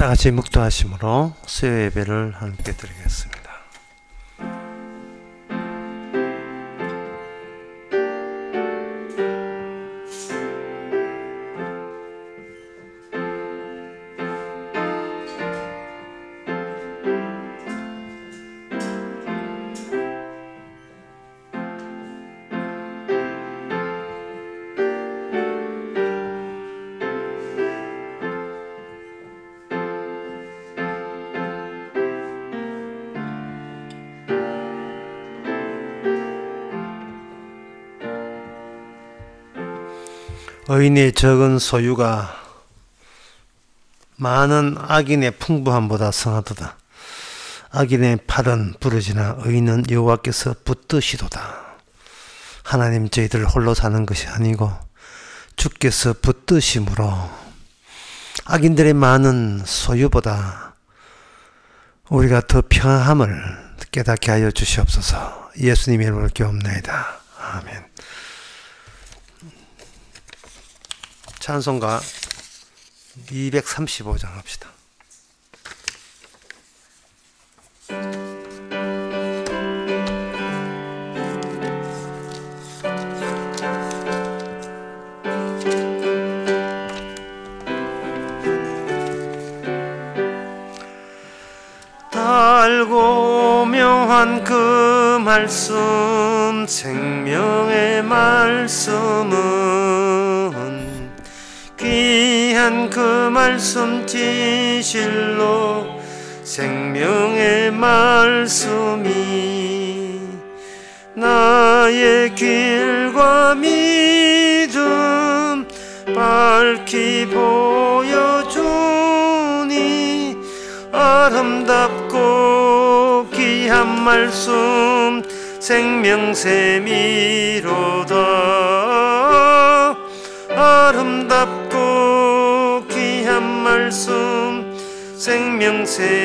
다 같이 묵도하심으로 수요 예배를 함께 드리겠습니다. 의인의 적은 소유가 많은 악인의 풍부함보다 성하도다. 악인의 팔은 부러지나 의인은 여호와께서 붙드시도다. 하나님, 저희들 홀로 사는 것이 아니고 주께서 붙드심으로 악인들의 많은 소유보다 우리가 더 평안함을 깨닫게 하여 주시옵소서. 예수님의 이름으로 기도합나이다. 아멘. 찬송가 235장 합시다. 달고 명한 그 말씀, 생명의 말씀은 귀한 그 말씀 진실로 생명의 말씀이 나의 길과 믿음 밝히 보여주니 아름답고 귀한 말씀 생명샘이로다. 아름답고 귀한 말씀 생명샘이로다.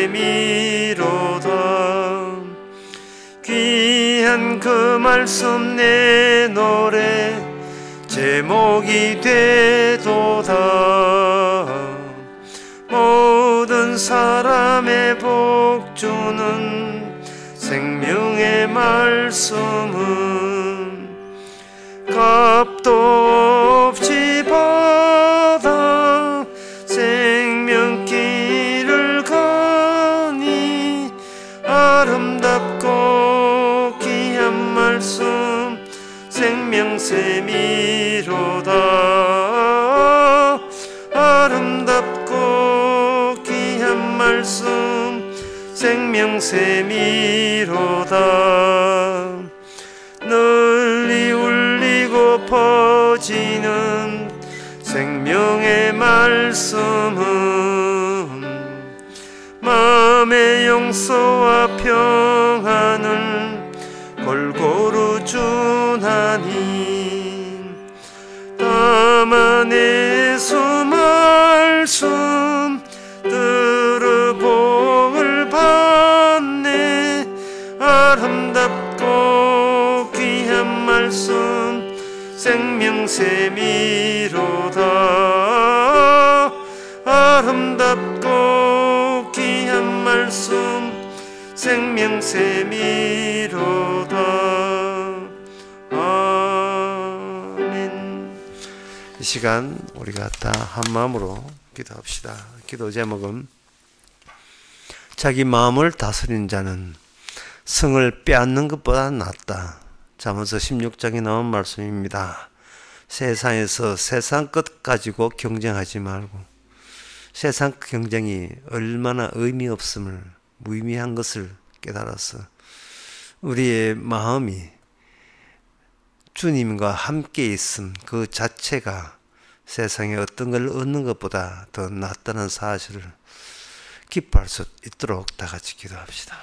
귀한 그 말씀 내 노래 제목이 되도다. 모든 사람의 복주는 생명의 말씀은 값도 없이 받아 생명길을 가니 아름답고 귀한 말씀 생명샘이로다. 아름답고 귀한 말씀 생명샘이로다. 널리 울리고 퍼지는 생명의 말씀은 마음의 용서와 평안을 골고루 주나니 다만 예수 말씀 들어 복을 받네. 아름답고 귀한 말씀 생명샘이로다. 아름답고 귀한 말씀 생명샘이로다. 아멘. 이 시간 우리가 다 한마음으로 기도합시다. 기도 제목은 자기 마음을 다스리는 자는 성을 빼앗는 것보다 낫다. 잠언서 16장에 나온 말씀입니다. 세상에서 세상 것 가지고 경쟁하지 말고 세상 경쟁이 얼마나 의미 없음을, 무의미한 것을 깨달아서 우리의 마음이 주님과 함께 있음 그 자체가 세상에 어떤 걸 얻는 것보다 더 낫다는 사실을 기뻐할 수 있도록 다 같이 기도합시다.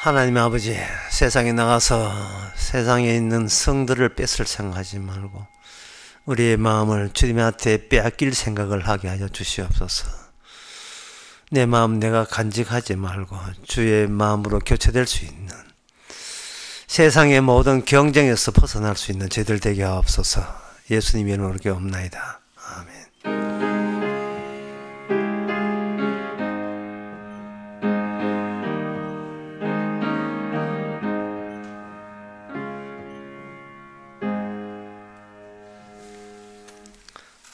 하나님 아버지, 세상에 나가서 세상에 있는 성들을 뺏을 생각하지 말고 우리의 마음을 주님한테 빼앗길 생각을 하게 하여 주시옵소서. 내 마음 내가 간직하지 말고 주의 마음으로 교체될 수 있는, 세상의 모든 경쟁에서 벗어날 수 있는 저희들 되게 하옵소서. 예수님 이름으로 기도옵나이다. 아멘.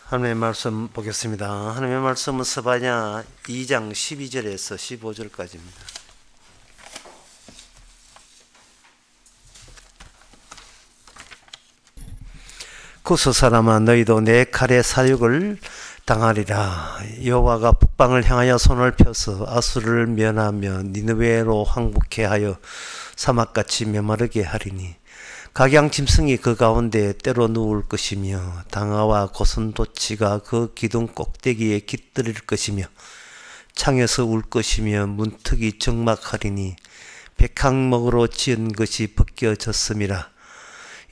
하나님의 말씀 보겠습니다. 하나님의 말씀은 스바냐 2장 12절에서 15절까지입니다. 구스 사람아, 너희도 내 칼의 사육을 당하리라. 여호와가 북방을 향하여 손을 펴서 아수르를 면하며 니느웨로 황복해 하여 사막같이 메마르게 하리니 각양 짐승이 그 가운데 때로 누울 것이며 당아와 고슴도치가 그 기둥 꼭대기에 깃들일 것이며 창에서 울 것이며 문턱이 적막하리니 백항목으로 지은 것이 벗겨졌음이라.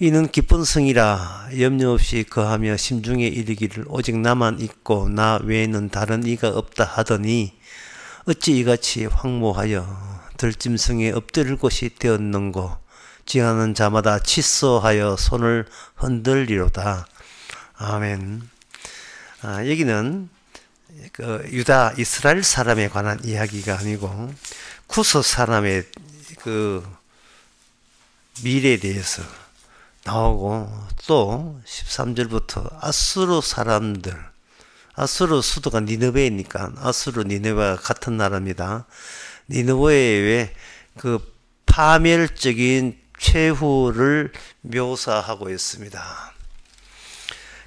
이는 기쁜 성이라. 염려 없이 거하며 심중에 이르기를 오직 나만 있고 나 외에는 다른 이가 없다 하더니 어찌 이같이 황무하여 들짐승에 엎드릴 곳이 되었는고. 지하는 자마다 칫소하여 손을 흔들리로다. 아멘. 여기는 그 유다 이스라엘 사람에 관한 이야기가 아니고 쿠스 사람의 그 미래에 대해서 나오고, 또 13절부터 아수르 사람들, 아수르 수도가 니느웨니까 아수르 니느웨가 같은 나라입니다. 니느웨의 그 파멸적인 최후를 묘사하고 있습니다.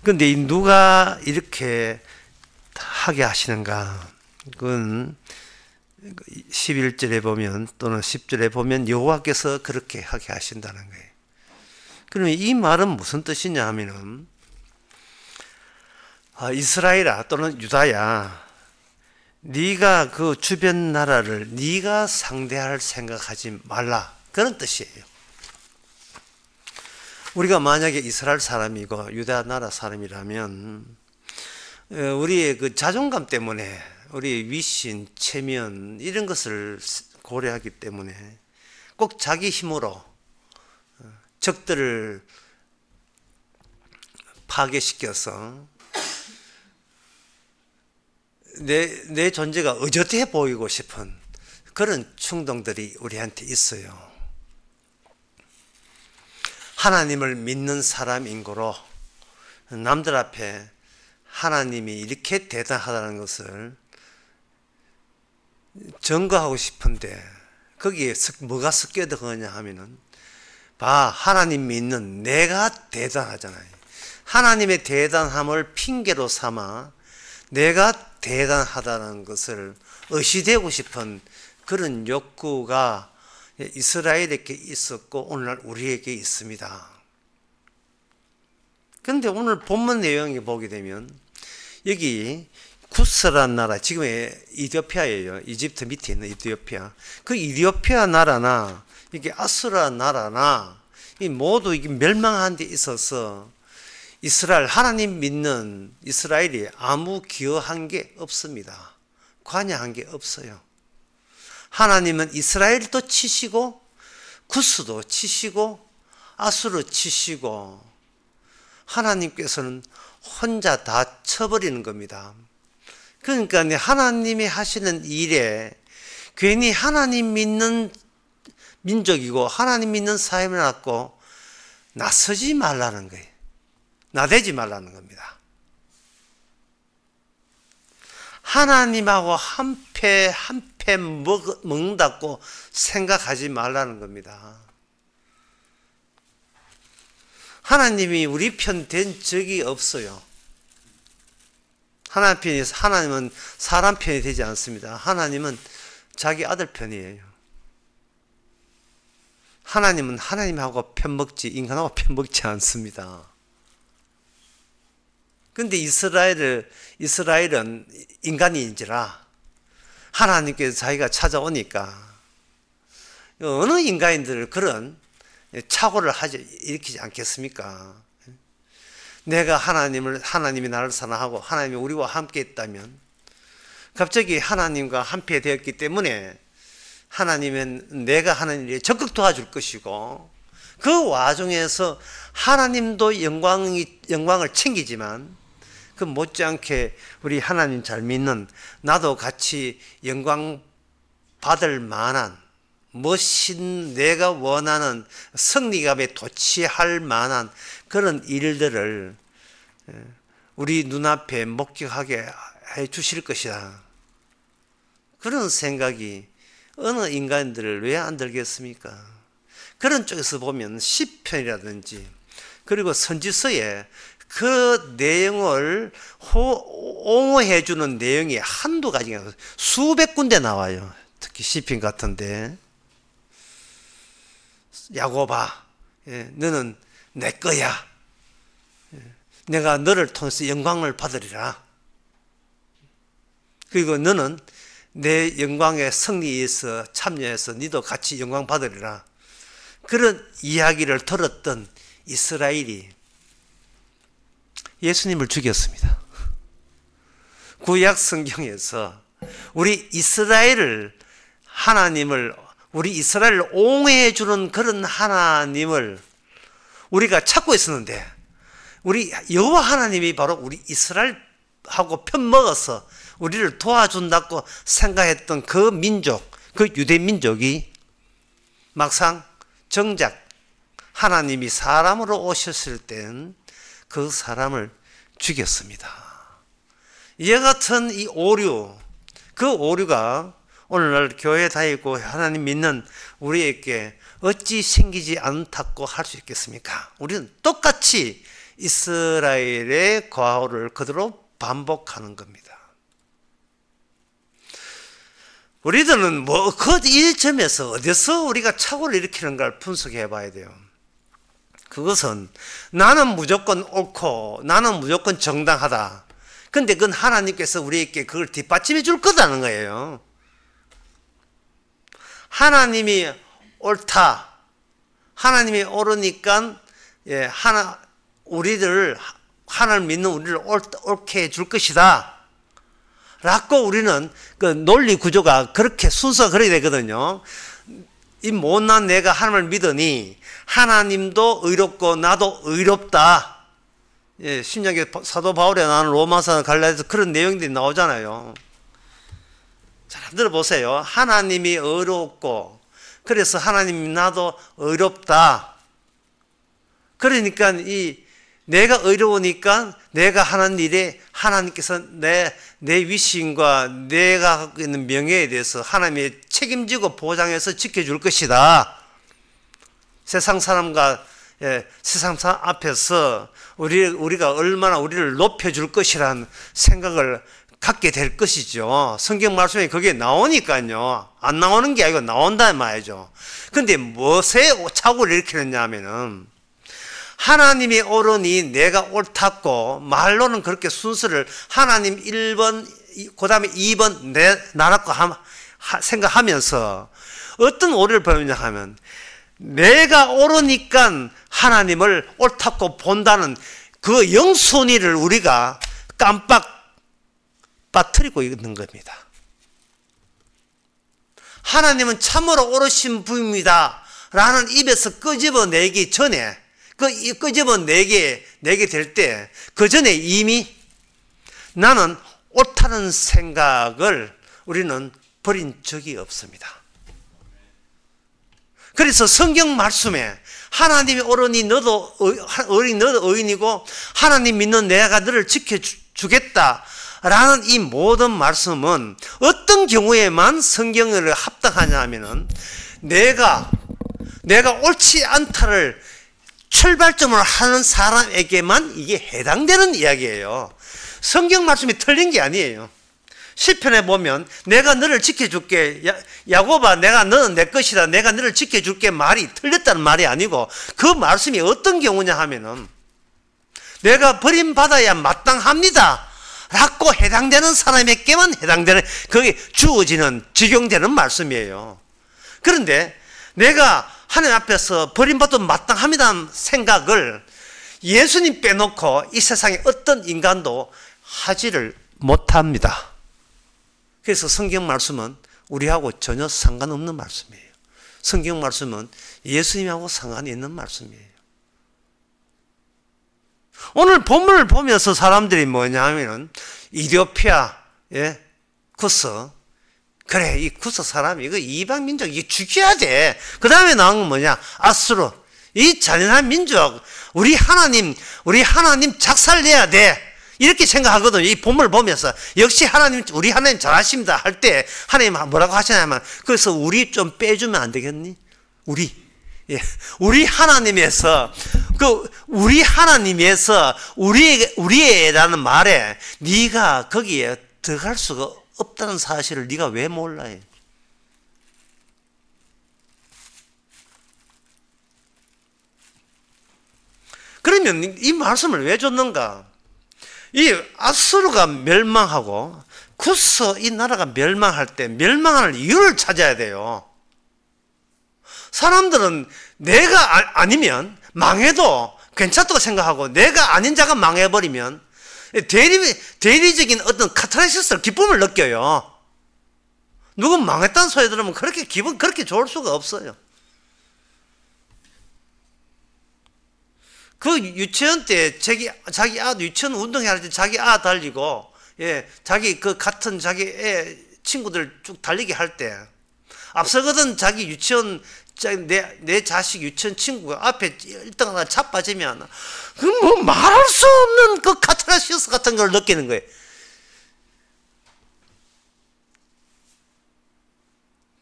그런데 누가 이렇게 하게 하시는가? 그건 11절에 보면, 또는 10절에 보면 여호와께서 그렇게 하게 하신다는 거예요. 그러면 이 말은 무슨 뜻이냐 하면은, 이스라엘아 또는 유다야, 네가 그 주변 나라를 네가 상대할 생각하지 말라, 그런 뜻이에요. 우리가 만약에 이스라엘 사람이고 유다 나라 사람이라면 우리의 그 자존감 때문에, 우리의 위신, 체면 이런 것을 고려하기 때문에 꼭 자기 힘으로 적들을 파괴시켜서 내 존재가 의젓해 보이고 싶은 그런 충동들이 우리한테 있어요. 하나님을 믿는 사람인고로 남들 앞에 하나님이 이렇게 대단하다는 것을 증거하고 싶은데, 거기에 뭐가 섞여 들어가냐 하면은, 하나님 믿는 내가 대단하잖아요. 하나님의 대단함을 핑계로 삼아 내가 대단하다는 것을 의시되고 싶은 그런 욕구가 이스라엘에게 있었고 오늘날 우리에게 있습니다. 그런데 오늘 본문 내용에 보게 되면 여기 쿠스란 나라, 지금의 이디오피아예요. 이집트 밑에 있는 이디오피아. 그 이디오피아 나라나 이게 아수라 나라나 모두 이게 멸망한 데 있어서 이스라엘, 하나님 믿는 이스라엘이 아무 기여한 게 없습니다. 관여한 게 없어요. 하나님은 이스라엘도 치시고 구스도 치시고 아수르 치시고, 하나님께서는 혼자 다 쳐버리는 겁니다. 그러니까 하나님이 하시는 일에 괜히 하나님 믿는 민족이고 하나님 믿는 사람을 갖고 나서지 말라는 거예요. 나대지 말라는 겁니다. 하나님하고 한 패 먹는다고 생각하지 말라는 겁니다. 하나님이 우리 편 된 적이 없어요. 하나님은 사람 편이 되지 않습니다. 하나님은 자기 아들 편이에요. 하나님은 하나님하고 편먹지 인간하고 편먹지 않습니다. 그런데 이스라엘은 인간인지라 하나님께서 자기가 찾아오니까 어느 인간인들 그런 착오를 일으키지 않겠습니까? 내가 하나님이 나를 사랑하고 하나님이 우리와 함께 있다면 갑자기 하나님과 함께 되었기 때문에 하나님은 내가 하는 일에 적극 도와줄 것이고 그 와중에서 하나님도 영광을 챙기지만 그 못지않게 우리 하나님 잘 믿는 나도 같이 영광 받을 만한 멋진 내가 원하는 승리감에 도취할 만한 그런 일들을 우리 눈앞에 목격하게 해 주실 것이다. 그런 생각이 어느 인간들을 왜 안 들겠습니까? 그런 쪽에서 보면 시편이라든지 그리고 선지서에 그 내용을 옹호해 주는 내용이 한두 가지가 아니라 수백 군데 나와요. 특히 시편 같은데 야곱아, 너는 내 거야. 내가 너를 통해서 영광을 받으리라. 그리고 너는 내 영광의 승리에서 참여해서 너도 같이 영광 받으리라. 그런 이야기를 들었던 이스라엘이 예수님을 죽였습니다. 구약 성경에서 우리 이스라엘을 옹호해 주는 그런 하나님을 우리가 찾고 있었는데 우리 여호와 하나님이 바로 우리 이스라엘하고 편먹어서 우리를 도와준다고 생각했던 그 민족, 그 유대 민족이 막상 정작 하나님이 사람으로 오셨을 땐 그 사람을 죽였습니다. 이와 같은 이 오류, 그 오류가 오늘날 교회 다니고 하나님 믿는 우리에게 어찌 생기지 않다고 할 수 있겠습니까? 우리는 똑같이 이스라엘의 과오를 그대로 반복하는 겁니다. 우리들은 그 일점에서 어디서 우리가 착오를 일으키는가를 분석해 봐야 돼요. 그것은 나는 무조건 옳고 나는 무조건 정당하다. 근데 그건 하나님께서 우리에게 그걸 뒷받침해 줄 거다는 거예요. 하나님이 옳다. 하나님이 옳으니까 하나님 믿는 우리를 옳게 해줄 것이다. 라고 우리는 그 논리 구조가 그렇게 순서가 그렇게 되거든요. 이 못난 내가 하나님을 믿으니 하나님도 의롭고 나도 의롭다. 신약의 사도 바울에 나오는 로마서 갈라디아서 그런 내용들이 나오잖아요. 잘 들어보세요. 하나님이 의롭고 그래서 하나님이 나도 의롭다. 그러니까 내가 의로우니까 내가 하는 일에 하나님께서 내 위신과 내가 갖고 있는 명예에 대해서 하나님이 책임지고 보장해서 지켜줄 것이다. 세상 사람과 세상 사람 앞에서 우리가 얼마나 우리를 높여줄 것이라는 생각을 갖게 될 것이죠. 성경 말씀에 그게 나오니까요. 안 나오는 게 아니고 나온다는 말이죠. 근데 무엇에 착오를 일으키느냐 하면은 하나님이 옳으니 내가 옳다고 말로는 그렇게 순서를 하나님 1번 그 다음에 2번 나라고 생각하면서 어떤 오류를 범했냐 하면 내가 옳으니까 하나님을 옳다고 본다는 그 영순위를 우리가 깜빡 빠뜨리고 있는 겁니다. 하나님은 참으로 옳으신 분입니다 라는 입에서 끄집어내기 전에 끄집어내게 될 때 그 전에 이미 나는 옳다는 생각을 우리는 버린 적이 없습니다. 그래서 성경 말씀에 하나님이 옳으니 너도 의인이고 하나님 믿는 내가 너를 지켜주겠다라는 이 모든 말씀은 어떤 경우에만 성경을 합당하냐 하면은 내가 옳지 않다를 출발점을 하는 사람에게만 이게 해당되는 이야기예요. 성경 말씀이 틀린 게 아니에요. 시편에 보면 내가 너를 지켜줄게 야곱아 너는 내 것이다 내가 너를 지켜줄게 말이 틀렸다는 말이 아니고 그 말씀이 어떤 경우냐 하면은 내가 버림받아야 마땅합니다 라고 해당되는 사람에게만 해당되는 그게 주어지는 적용되는 말씀이에요. 그런데 내가 하나님 앞에서 버림받도 마땅합니다는 생각을 예수님 빼놓고 이 세상에 어떤 인간도 하지를 못합니다. 그래서 성경 말씀은 우리하고 전혀 상관없는 말씀이에요. 성경 말씀은 예수님하고 상관이 있는 말씀이에요. 오늘 본문을 보면서 사람들이 뭐냐면 이디오피아, 구스, 그래 이 구스 사람이 이거 이방 민족 이거 죽여야 돼. 그 다음에 나온 건 뭐냐? 아수르, 이 잔인한 민족, 우리 하나님 작살내야 돼. 이렇게 생각하거든요. 이 본문을 보면서 역시 우리 하나님 잘하십니다 할 때 하나님 뭐라고 하시냐면, 그래서 우리 좀 빼주면 안 되겠니? 우리 하나님에서 우리라는 말에 네가 거기에 들어갈 수가 없다는 사실을 네가 왜 몰라요? 그러면 이 말씀을 왜 줬는가? 이 아수르가 멸망하고 구스 이 나라가 멸망할 때 멸망하는 이유를 찾아야 돼요. 사람들은 내가 아니면 망해도 괜찮다고 생각하고 내가 아닌 자가 망해버리면 대리적인 어떤 카타르시스를 기쁨을 느껴요. 누군 망했다는 소리 들으면 기분 그렇게 좋을 수가 없어요. 그 유치원 때 자기 유치원 운동회 때 자기 달리고 자기 같은 자기 애 친구들 쭉 달리게 할 때 앞서거든 자기 유치원 내 자식 유치원 친구가 앞에 1등 하나 자빠지면 그 뭐 말할 수 없는 그 카타르시스 같은 걸 느끼는 거예요.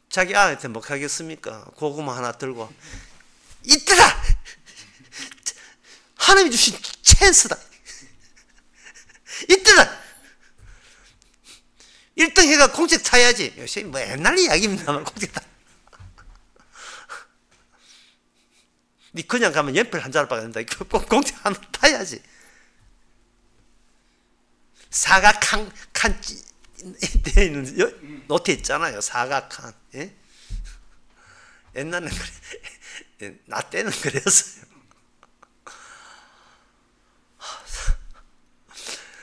자기 아한테 뭐 하겠습니까? 고구마 하나 들고 이때다! 하나님이 주신 찬스다. 이때다. 1등 해가 공책 타야지. 요새 뭐 옛날 이야기입니다만 공책 타. 니 그냥 가면 연필 한 자루 박아야 된다. 꼭 공책 하나 타야지. 사각칸 되어 있는 노트 있잖아요. 사각칸. 옛날에는 그래. 나 때는 그랬어요.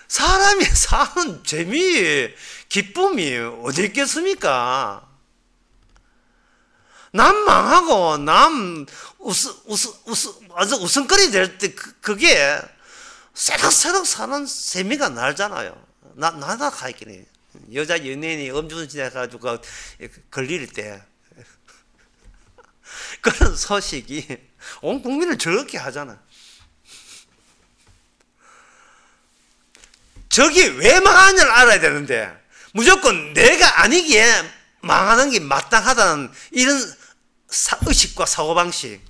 사람이 사는 재미, 기쁨이 어디 있겠습니까? 남 망하고 남 아주 웃음거리 될 때 그게 새록새록 사는 재미가 날잖아요. 나다 가있긴 해. 여자 연예인이 음주운전 해가지고 걸릴 때 그런 소식이 온 국민을 즐겁게 하잖아. 저기 왜 망하는지를 알아야 되는데 무조건 내가 아니기에 망하는 게 마땅하다는 이런 의식과 사고방식,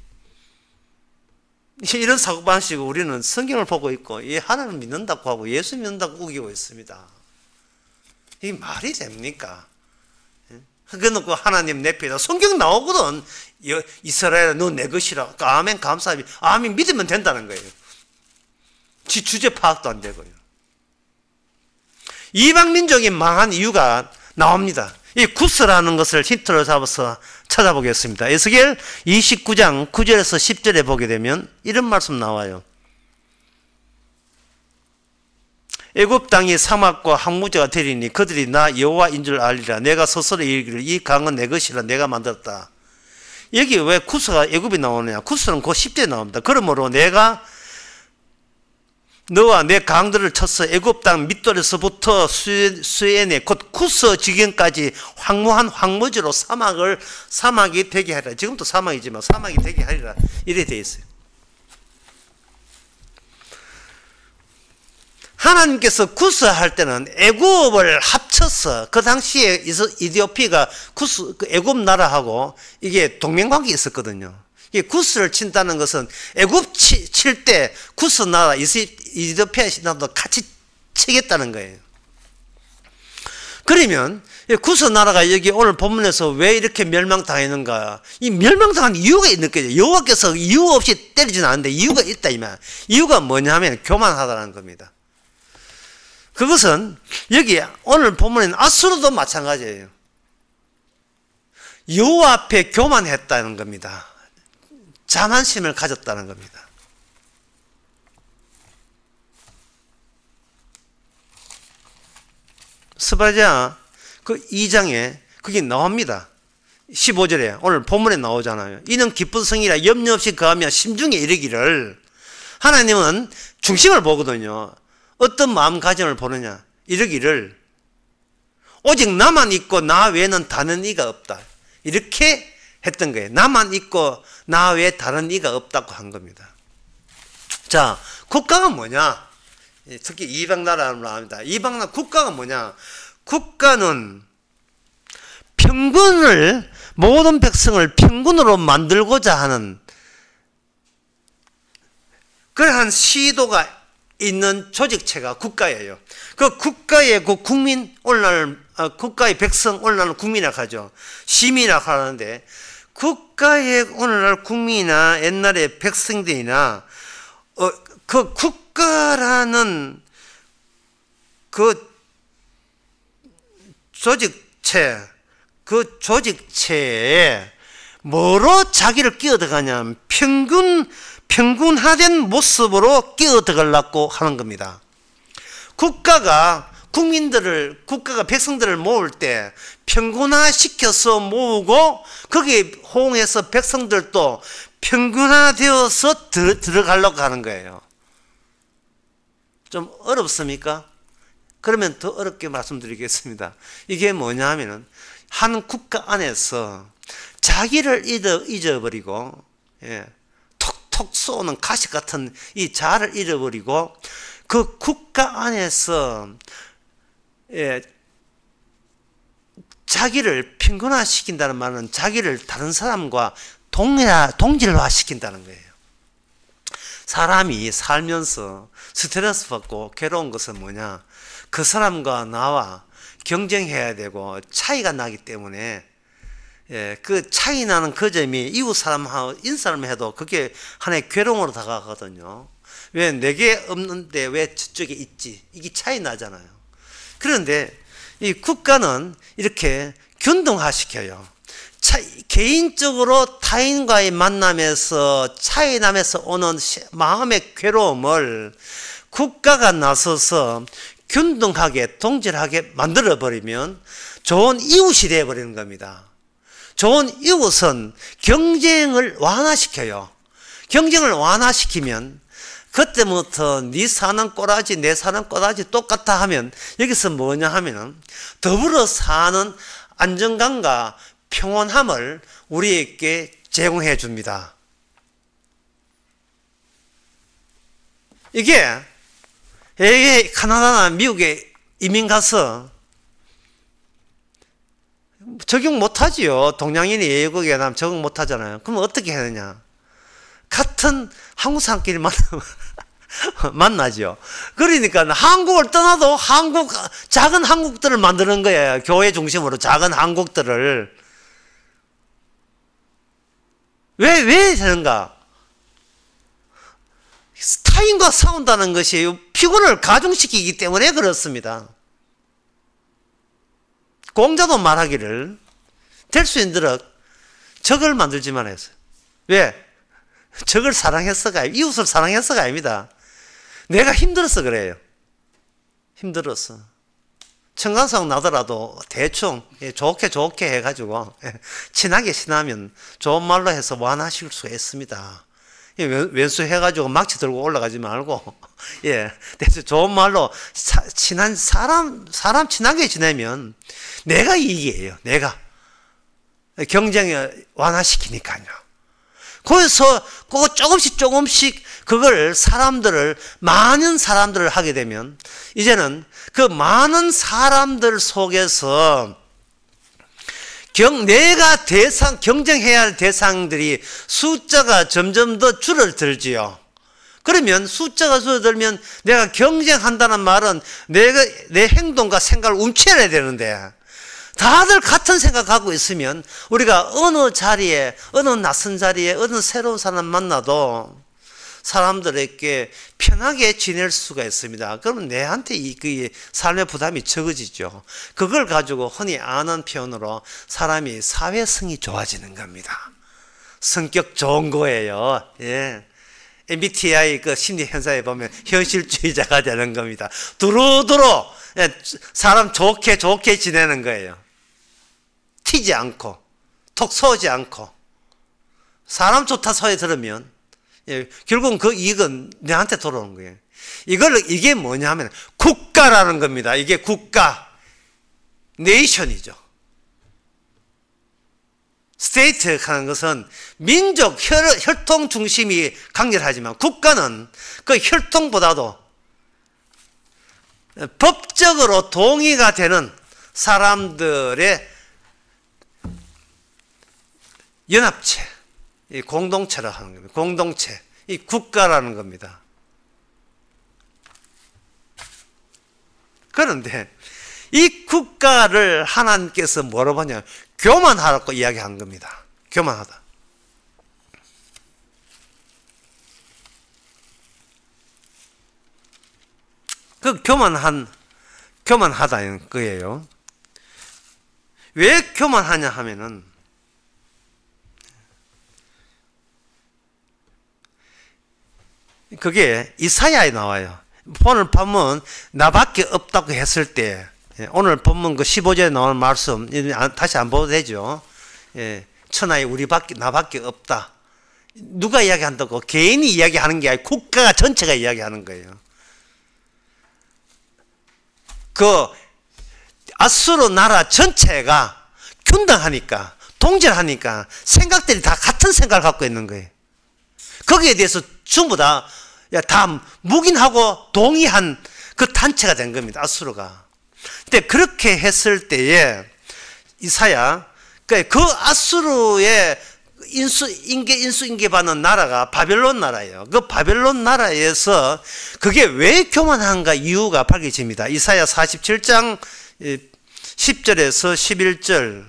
이런 사고방식을 우리는 성경을 보고 있고 하나님을 믿는다고 하고 예수 믿는다고 우기고 있습니다. 이게 말이 됩니까? 그래놓고 하나님 내 편이다. 성경 나오거든. 이스라엘아 너 내 것이라. 아멘 감사합니다. 아멘 믿으면 된다는 거예요. 지 주제 파악도 안 되고요. 이방 민족이 망한 이유가 나옵니다. 이 구스라는 것을 힌트로 잡아서 찾아보겠습니다. 에스겔 29장 9절에서 10절에 보게 되면 이런 말씀 나와요. 애굽 땅이 사막과 항무지가 되리니 그들이 나 여호와인 줄 알리라. 내가 스스로 이르기를 이 강은 내 것이라 내가 만들었다. 여기 왜 구스가 애굽이 나오느냐? 구스는 그 10절에 나옵니다. 그러므로 내가 너와 내 강들을 쳐서 애굽 땅 밑돌에서부터 수에네 곧 구스 지경까지 황무한 황무지로 사막이 되게 하리라. 지금도 사막이지만 사막이 되게 하리라. 이래 되어 있어요. 하나님께서 구스할 때는 애굽을 합쳐서 그 당시에 이디오피아가 애굽 나라하고 이게 동맹관계 있었거든요. 구스를 친다는 것은 애굽 칠 때 구스 나라 이디오피아 나라도 같이 치겠다는 거예요. 그러면 구스 나라가 여기 오늘 본문에서 왜 이렇게 멸망당했는가? 이 멸망당한 이유가 있는 거죠. 여호와께서 이유 없이 때리지는 않는데 이유가 있다 이 말. 이유가 뭐냐면 교만하다는 겁니다. 그것은 여기 오늘 본문에는 아수르도 마찬가지예요. 여호와 앞에 교만했다는 겁니다. 자만심을 가졌다는 겁니다. 스바랴 그 2장에 그게 나옵니다. 15절에 오늘 본문에 나오잖아요. 이는 기쁜 성이라 염려 없이 거하며 심중에 이르기를. 하나님은 중심을 보거든요. 어떤 마음가짐을 보느냐. 이르기를 오직 나만 있고 나 외에는 다른 이가 없다. 이렇게 했던 거예요. 나만 있고 나 외에 다른 이가 없다고 한 겁니다. 자, 국가가 뭐냐? 특히 이방 나라로 나옵니다. 이방 나라 국가가 뭐냐? 국가는 평균을, 모든 백성을 평균으로 만들고자 하는 그러한 시도가 있는 조직체가 국가예요. 그 국가의 그 국민, 오늘날 국가의 백성, 오늘날 국민이라고 하죠. 시민이라고 하는데, 국가의 오늘날 국민이나 옛날의 백성들이나 그 국가라는 그 조직체, 그 조직체에 뭐로 자기를 끼어들어가냐면 평균화된 모습으로 끼어들어가려고 하는 겁니다. 국가가 백성들을 모을 때 평균화시켜서 모으고 거기에 호응해서 백성들도 평균화되어서 들어가려고 하는 거예요. 좀 어렵습니까? 그러면 더 어렵게 말씀드리겠습니다. 이게 뭐냐 하면은 한 국가 안에서 자기를 잊어버리고, 톡톡 쏘는 가시 같은 이 자아를 잃어버리고 그 국가 안에서 자기를 평균화시킨다는 말은 자기를 다른 사람과 동질화시킨다는 거예요. 사람이 살면서 스트레스 받고 괴로운 것은 뭐냐? 그 사람과 나와 경쟁해야 되고 차이가 나기 때문에 그 차이 나는 그 점이 이웃 사람하고 인사람 해도 그게 하나의 괴로움으로 다가가거든요. 왜 내게 없는데 왜 저쪽에 있지? 이게 차이 나잖아요. 그런데 이 국가는 이렇게 균등화시켜요. 개인적으로 타인과의 만남에서 차이 나면서 오는 마음의 괴로움을 국가가 나서서 균등하게 동질하게 만들어버리면 좋은 이웃이 되어버리는 겁니다. 좋은 이웃은 경쟁을 완화시켜요. 경쟁을 완화시키면 그때부터 네 사는 꼬라지 내 사는 꼬라지 똑같아 하면 여기서 뭐냐 하면 더불어 사는 안정감과 평온함을 우리에게 제공해 줍니다. 이게 캐나다나 미국에 이민 가서 적용 못하지요. 동양인이 외국에 나면 적응 못하잖아요. 그럼 어떻게 해야 되냐? 같은 한국 사람끼리 만나죠. 그러니까 한국을 떠나도 작은 한국들을 만드는 거예요. 교회 중심으로 작은 한국들을. 왜 되는가? 타인과 싸운다는 것이 피곤을 가중시키기 때문에 그렇습니다. 공자도 말하기를 될 수 있도록 적을 만들지 말았어요. 왜? 적을 사랑해서가 아니고 이웃을 사랑해서가 아닙니다. 내가 힘들어서 그래요. 힘들어서. 청간성 나더라도 대충 좋게 해가지고 친하게 지나면 좋은 말로 해서 완화시킬 수가 있습니다. 왼수 해가지고 막치 들고 올라가지 말고 대체 좋은 말로 친한 사람 친하게 지내면 내가 이익이에요. 내가 경쟁을 완화시키니까요. 거기서 그 조금씩 그걸 많은 사람들을 하게 되면 이제는 그 많은 사람들 속에서 내가 경쟁해야 할 대상들이 숫자가 점점 더 줄어들지요. 그러면 숫자가 줄어들면 내가 경쟁한다는 말은 내 행동과 생각을 움츠려야 되는데 다들 같은 생각 갖고 있으면 우리가 어느 자리에, 어느 낯선 자리에, 어느 새로운 사람 만나도 사람들에게 편하게 지낼 수가 있습니다. 그러면 내한테 그 삶의 부담이 적어지죠. 그걸 가지고 흔히 아는 표현으로 사람이 사회성이 좋아지는 겁니다. 성격 좋은 거예요. 예. MBTI 그 심리 현상에 보면 현실주의자가 되는 겁니다. 두루두루 사람 좋게 지내는 거예요. 튀지 않고 톡 쏘지 않고 사람 좋다 소리 들으면 결국은 그 이익은 내한테 돌아오는 거예요. 이게 뭐냐 하면 국가라는 겁니다. 이게 국가, 네이션이죠. 스테이트 하는 것은 민족 혈통 중심이 강렬하지만 국가는 그 혈통보다도 법적으로 동의가 되는 사람들의 연합체, 이 공동체라 하는 겁니다. 공동체, 이 국가라는 겁니다. 그런데 이 국가를 하나님께서 뭐라고 하냐? 교만하라고 이야기한 겁니다. 교만하다. 그 교만하다는 거예요. 왜 교만하냐 하면은 그게 이사야에 나와요. 오늘 본문 나밖에 없다고 했을 때 오늘 본문 그 15절에 나오는 말씀 다시 안 봐도 되죠. 천하에 나밖에 없다. 누가 이야기한다고? 개인이 이야기하는 게 아니고 국가가 전체가 이야기하는 거예요. 그 아수르 나라 전체가 균등하니까 동질하니까 생각들이 다 같은 생각을 갖고 있는 거예요. 거기에 대해서 전부 다 묵인하고 동의한 그 단체가 된 겁니다. 아수르가. 근데 그렇게 했을 때에 이사야 그 아수르의 인수인계 받는 나라가 바벨론 나라예요. 그 바벨론 나라에서 그게 왜 교만한가 이유가 밝혀집니다. 이사야 47장 10절에서 11절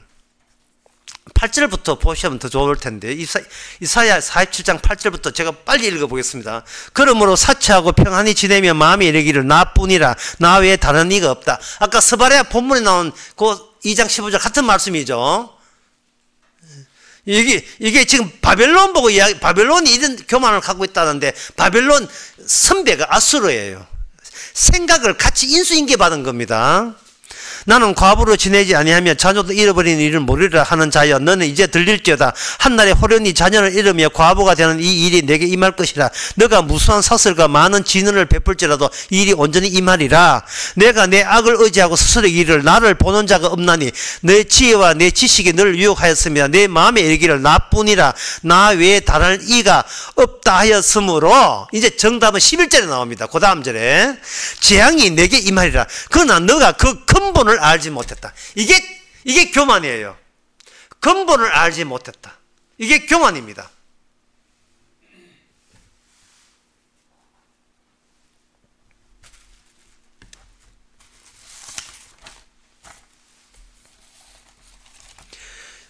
8절부터 보시면 더 좋을 텐데 이사야 47장 8절부터 제가 빨리 읽어보겠습니다. 그러므로 사치하고 평안히 지내며 마음이 이르기를 나뿐이라 나 외에 다른 이가 없다. 아까 스바랴 본문에 나온 그 2장 15절 같은 말씀이죠. 이게 지금 바벨론 보고 바벨론이 이런 교만을 갖고 있다는데 바벨론 선배가 아수르예요. 생각을 같이 인수인계 받은 겁니다. 나는 과부로 지내지 아니하며 자녀도 잃어버린 일을 모르리라 하는 자여 너는 이제 들릴지어다. 한날에 호련히 자녀를 잃으며 과부가 되는 이 일이 내게 임할 것이라. 너가 무수한 사슬과 많은 진언을 베풀지라도 이 일이 온전히 임하리라. 내가 내 악을 의지하고 스스로 이르기를 나를 보는 자가 없나니 내 지혜와 내 지식이 너를 유혹하였으며 내 마음에 이르기를 나뿐이라 나 외에 다른 이가 없다 하였으므로 이제 정답은 11절에 나옵니다. 그 다음 절에 재앙이 내게 임하리라. 그러나 너가 그 근본을 알지 못했다. 이게 교만이에요. 근본을 알지 못했다. 이게 교만입니다.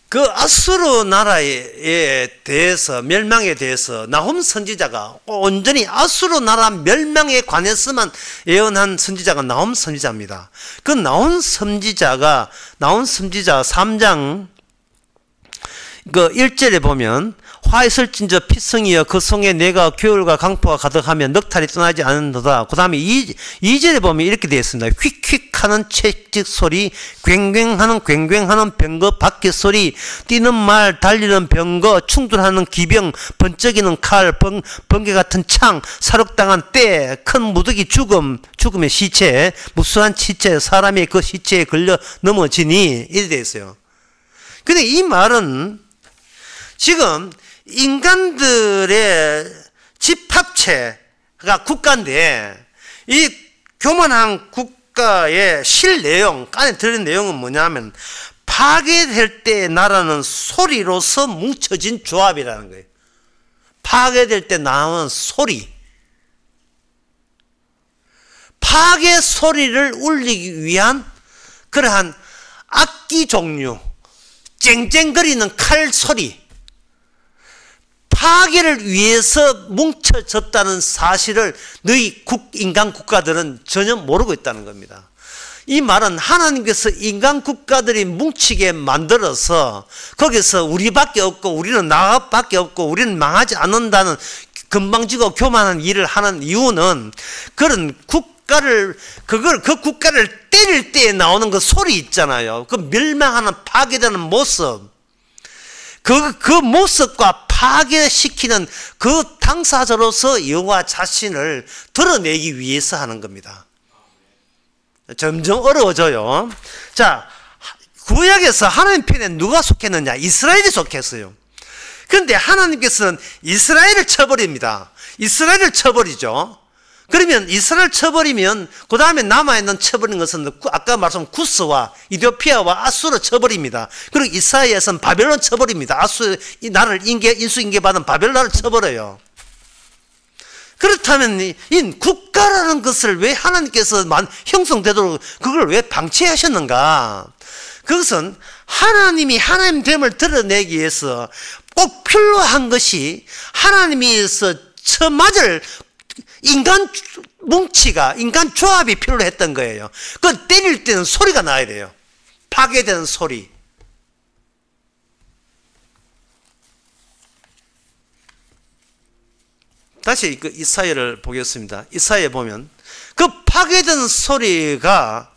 그 아수르 나라에 대해서 멸망에 대해서 나훔 선지자가 온전히 아수르 나라 멸망에 관해서만 예언한 선지자가 나훔 선지자입니다. 그 나훔 선지자 3장 그 1절에 보면 화있을진저 피성이여 그 성에 내가 겨울과 강포가 가득하며 넉탈이 떠나지 않는도다. 그 다음에 2절에 보면 이렇게 되어 있습니다. 휙휙하는 채찍 소리, 괭괭하는 병거 바퀴 소리, 뛰는 말, 달리는 병거, 충돌하는 기병, 번쩍이는 칼, 번개 같은 창, 사륙당한 때, 큰 무더기 죽음의 시체, 무수한 시체, 사람이 그 시체에 걸려 넘어지니 이렇게 되어 있어요. 근데 이 말은 지금 인간들의 집합체가 국가인데 이 교만한 국가의 실내용, 안에 들은 내용은 뭐냐면 파괴될 때 나라는 소리로서 뭉쳐진 조합이라는 거예요. 파괴될 때 나오는 소리. 파괴 소리를 울리기 위한 그러한 악기 종류, 쨍쨍거리는 칼 소리, 파괴를 위해서 뭉쳐졌다는 사실을 너희 인간 국가들은 전혀 모르고 있다는 겁니다. 이 말은 하나님께서 인간 국가들이 뭉치게 만들어서 거기서 우리밖에 없고 우리는 나밖에 없고 우리는 망하지 않는다는 건방지고 교만한 일을 하는 이유는 그런 국가를 그 국가를 때릴 때 나오는 그 소리 있잖아요. 그 멸망하는 파괴되는 모습, 그 모습과 파괴시키는 그 당사자로서 여호와 자신을 드러내기 위해서 하는 겁니다. 점점 어려워져요. 자, 구약에서 하나님 편에 누가 속했느냐? 이스라엘이 속했어요. 그런데 하나님께서는 이스라엘을 쳐버립니다. 이스라엘을 쳐버리죠. 그러면 이스라엘 쳐버리면 그 다음에 남아있는 쳐버린 것은 아까 말씀한 구스와 이디오피아와 아수르 쳐버립니다. 그리고 이사야에서는 바벨론 쳐버립니다. 아수 이 나라를 인수인계 받은 바벨론 나라를 쳐버려요. 그렇다면 이 국가라는 것을 왜 하나님께서 형성되도록 그걸 왜 방치하셨는가? 그것은 하나님이 하나님됨을 드러내기 위해서 꼭 필요한 것이 하나님께서 처맞을 인간 뭉치가, 인간 조합이 필요로 했던 거예요. 그건 때릴 때는 소리가 나야 돼요. 파괴되는 소리. 다시 그 이사야를 보겠습니다. 이사야에 보면 그 파괴되는 소리가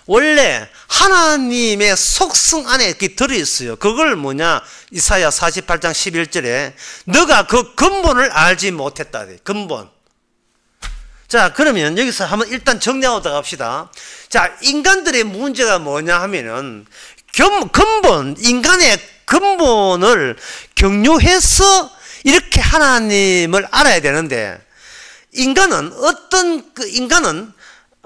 원래 하나님의 속성 안에 이렇게 들어있어요. 그걸 뭐냐? 이사야 48장 11절에 너가 그 근본을 알지 못했다. 근본. 자, 그러면 여기서 한번 일단 정리하고 들어갑시다. 자, 인간들의 문제가 뭐냐 하면은 근본, 인간의 근본을 경유해서 이렇게 하나님을 알아야 되는데 인간은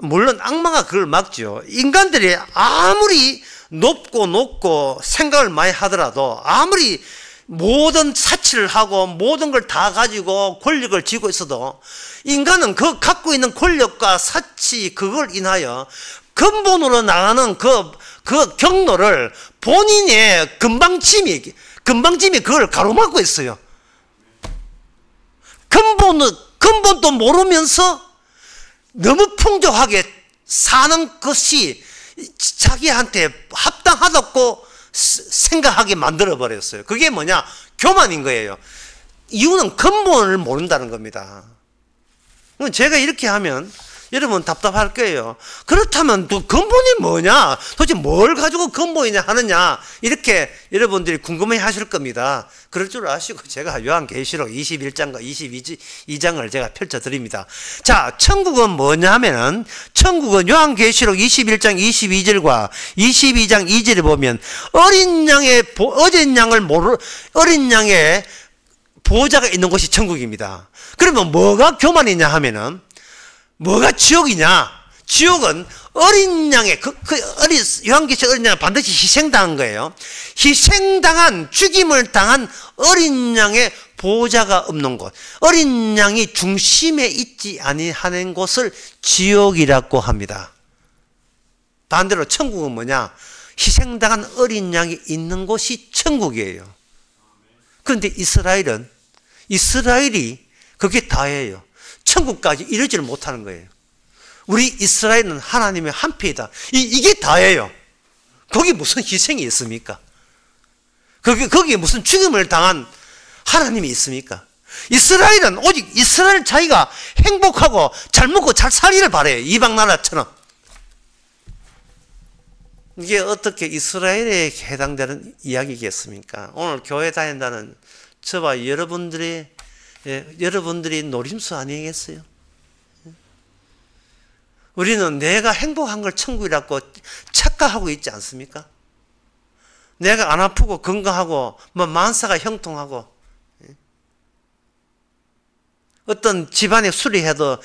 물론 악마가 그걸 막죠. 인간들이 아무리 높고 생각을 많이 하더라도 아무리 모든 사치를 하고 모든 걸 다 가지고 권력을 쥐고 있어도 인간은 그 갖고 있는 권력과 사치 그걸 인하여 근본으로 나가는 그 경로를 본인의 건방짐이 그걸 가로막고 있어요. 근본도 모르면서 너무 풍족하게 사는 것이 자기한테 합당하다고 생각하게 만들어버렸어요. 그게 뭐냐? 교만인 거예요. 이유는 근본을 모른다는 겁니다. 제가 이렇게 하면 여러분 답답할 거예요. 그렇다면 또 근본이 뭐냐? 도대체 뭘 가지고 근본이냐 하느냐? 이렇게 여러분들이 궁금해 하실 겁니다. 그럴 줄 아시고 제가 요한계시록 21장과 22장을 제가 펼쳐드립니다. 자, 천국은 뭐냐 하면은 천국은 요한계시록 21장 22절과 22장 2절에 보면 어린 양의 보호자가 있는 곳이 천국입니다. 그러면 뭐가 교만이냐 하면은 뭐가 지옥이냐? 지옥은 어린 양의 요한계시록 어린 양은 반드시 희생당한 거예요. 죽임을 당한 어린 양의 보호자가 없는 곳, 어린 양이 중심에 있지 아니하는 곳을 지옥이라고 합니다. 반대로 천국은 뭐냐? 희생당한 어린 양이 있는 곳이 천국이에요. 그런데 이스라엘이 그게 다예요. 천국까지 이르지를 못하는 거예요. 우리 이스라엘은 하나님의 한패이다. 이게 다예요. 거기 무슨 희생이 있습니까? 거기에 무슨 죽임을 당한 하나님이 있습니까? 이스라엘은 오직 이스라엘 자기가 행복하고 잘 먹고 잘 살기를 바래요. 이방 나라처럼. 이게 어떻게 이스라엘에 해당되는 이야기겠습니까? 오늘 교회 다닌다는 저와 여러분들이 노림수 아니겠어요? 우리는 내가 행복한 걸 천국이라고 착각하고 있지 않습니까? 내가 안 아프고 건강하고 만사가 형통하고 어떤 집안에 수리해도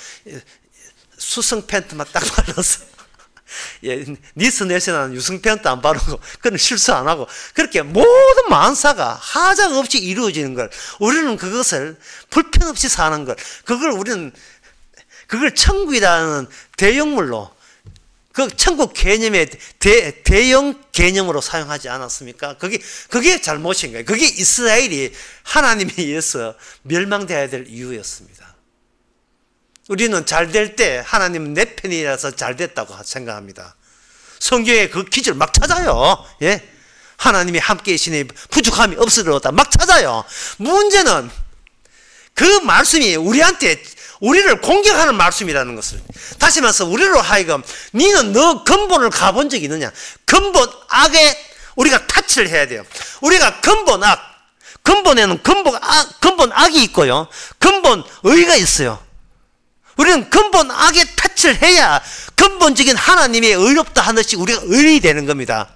수성 팬트만 딱 발라서 니스 넬슨은 유성 팬트 안 바르고 그건 실수 안 하고 그렇게 모든 만사가 하자가 없이 이루어지는 걸 우리는 그것을 불편 없이 사는 걸 그걸 천국이라는 대형물로 그 천국 개념의 대형 개념으로 사용하지 않았습니까? 그게 잘못인 거예요. 그게 이스라엘이 하나님에 의해서 멸망되어야 될 이유였습니다. 우리는 잘 될 때 하나님은 내 편이라서 잘 됐다고 생각합니다. 성경에 그 기절 막 찾아요. 예? 하나님이 함께 계시니 부족함이 없으리로다 막 찾아요. 문제는 그 말씀이 우리를 공격하는 말씀이라는 것을, 다시 말해서 우리로 하여금 니는 너 근본을 가본 적이 있느냐? 근본 악에 우리가 타치를 해야 돼요. 우리가 근본에는 근본 악이 있고요, 근본 의가 있어요. 우리는 근본 악에 타치를 해야 근본적인 하나님의 의롭다 하듯이 우리가 의인이 되는 겁니다.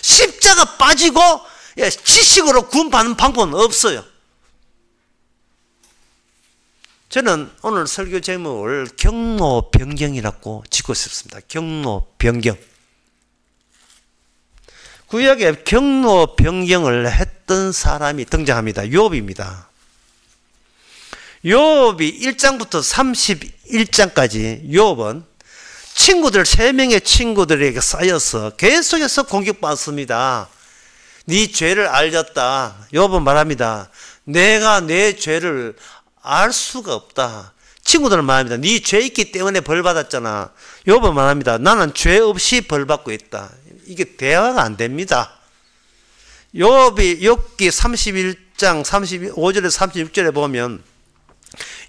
십자가 빠지고 지식으로 구원받는 방법은 없어요. 저는 오늘 설교 제목을 경로 변경이라고 짓고 싶습니다. 경로 변경. 구약에 경로 변경을 했던 사람이 등장합니다. 욥입니다. 욥이 1장부터 31장까지 욥은 친구들 3명의 친구들에게 쌓여서 계속해서 공격받습니다. 네 죄를 알렸다. 욥은 말합니다. 내가 내 죄를 알 수가 없다. 친구들은 말합니다. 네 죄 있기 때문에 벌 받았잖아. 욥은 말합니다. 나는 죄 없이 벌 받고 있다. 이게 대화가 안 됩니다. 욥기 31장 35절에 36절에 보면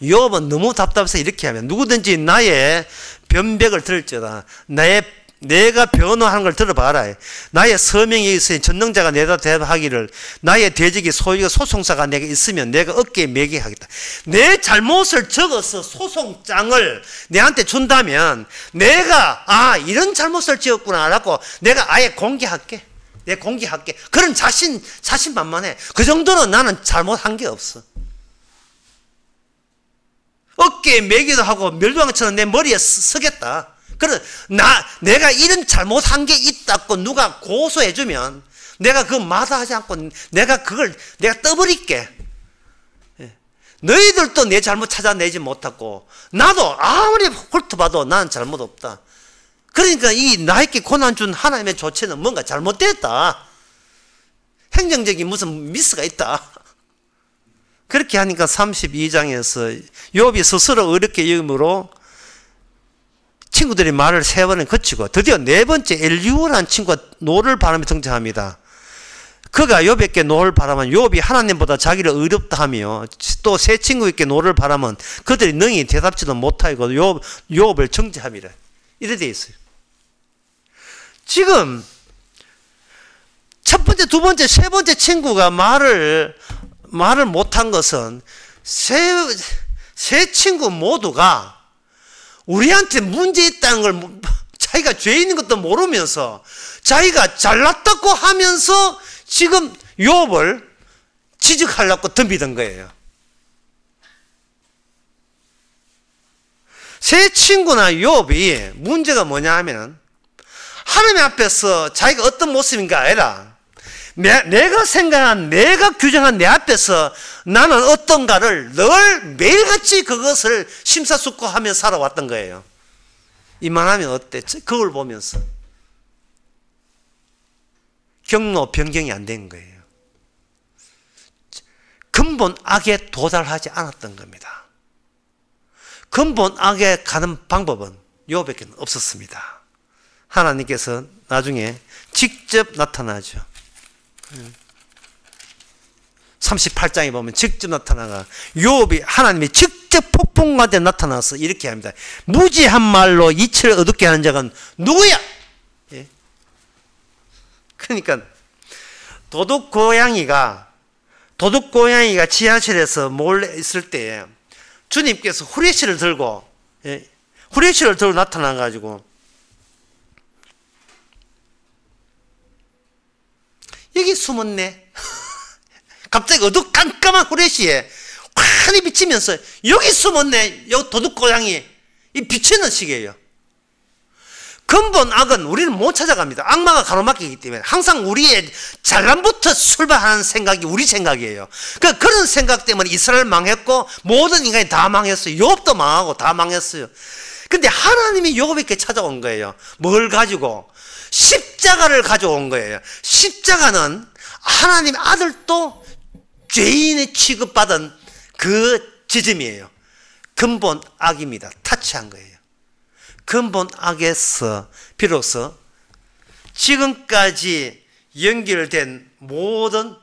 욥은 너무 답답해서 이렇게 하면, 누구든지 나의 변백을 들을지어다. 내가 변호하는 걸 들어봐라. 나의 서명이 있으니 전능자가 내다 대답하기를, 나의 대적이 소유가 소송사가 내게 있으면 내가 어깨에 매게 하겠다. 내 잘못을 적어서 소송장을 내한테 준다면 내가 이런 잘못을 지었구나 라고 내가 아예 공개할게. 내가 공개할게. 그런 자신만만해. 그 정도는 나는 잘못한 게 없어. 어깨에 매기도 하고 멸망처럼 내 머리에 서겠다. 그래, 내가 이런 잘못한 게 있다고 누가 고소해주면 내가 그거 마다하지 않고 내가 떠버릴게. 너희들도 내 잘못 찾아내지 못하고 나도 아무리 훑어봐도 나는 잘못 없다. 그러니까 이 나에게 고난 준 하나님의 조치는 뭔가 잘못됐다. 행정적인 무슨 미스가 있다. 그렇게 하니까 32장에서 욥이 스스로 어렵게 여김으로 친구들이 말을 3번을 거치고 드디어 4번째 엘리후라는 친구가 노를 바라며 등장합니다. 그가 욥에게 노를 바라면 욥이 하나님보다 자기를 의롭다 하며 또 세 친구에게 노를 바라면 그들이 능히 대답지도 못하고 욥을 정죄함이라. 이래 돼 있어요. 지금 첫 번째, 두 번째, 세 번째 친구가 말을 못한 것은 세 친구 모두가 우리한테 문제 있다는 걸 자기가 죄 있는 것도 모르면서 자기가 잘났다고 하면서 지금 욥을 지적하려고 덤비던 거예요. 세 친구나 욥이 문제가 뭐냐 하면 하나님 앞에서 자기가 어떤 모습인가 아니라 내가 생각한, 내가 규정한 내 앞에서 나는 어떤가를 늘 매일같이 그것을 심사숙고하며 살아왔던 거예요. 이만하면 어때? 그걸 보면서 경로 변경이 안 된 거예요. 근본 악에 도달하지 않았던 겁니다. 근본 악에 가는 방법은 욥에게는 없었습니다. 하나님께서 나중에 직접 나타나죠. 38장에 보면 직접 나타나가 욥이 하나님이 직접 폭풍같이 나타나서 이렇게 합니다. 무지한 말로 이치를 어둡게 하는 자가 누구야? 예? 그러니까 도둑고양이가 지하실에서 몰래 있을 때 주님께서 후레쉬를 들고 나타나가지고 여기 숨었네. 갑자기 깜깜한 후레쉬에 환히 비치면서 여기 숨었네. 여기 도둑고양이. 이 비치는 식이에요. 근본 악은 우리는 못 찾아갑니다. 악마가 가로막히기 때문에 항상 우리의 잘남부터 출발하는 생각이 우리 생각이에요. 그런 생각 때문에 이스라엘 망했고 모든 인간이 다 망했어요. 욥도 망하고 다 망했어요. 근데 하나님이 요곱에게 찾아온 거예요. 뭘 가지고? 십자가를 가져온 거예요. 십자가는 하나님 아들도 죄인의 취급받은 그 지점이에요. 근본 악입니다. 타치한 거예요. 근본 악에서 비로소 지금까지 연결된 모든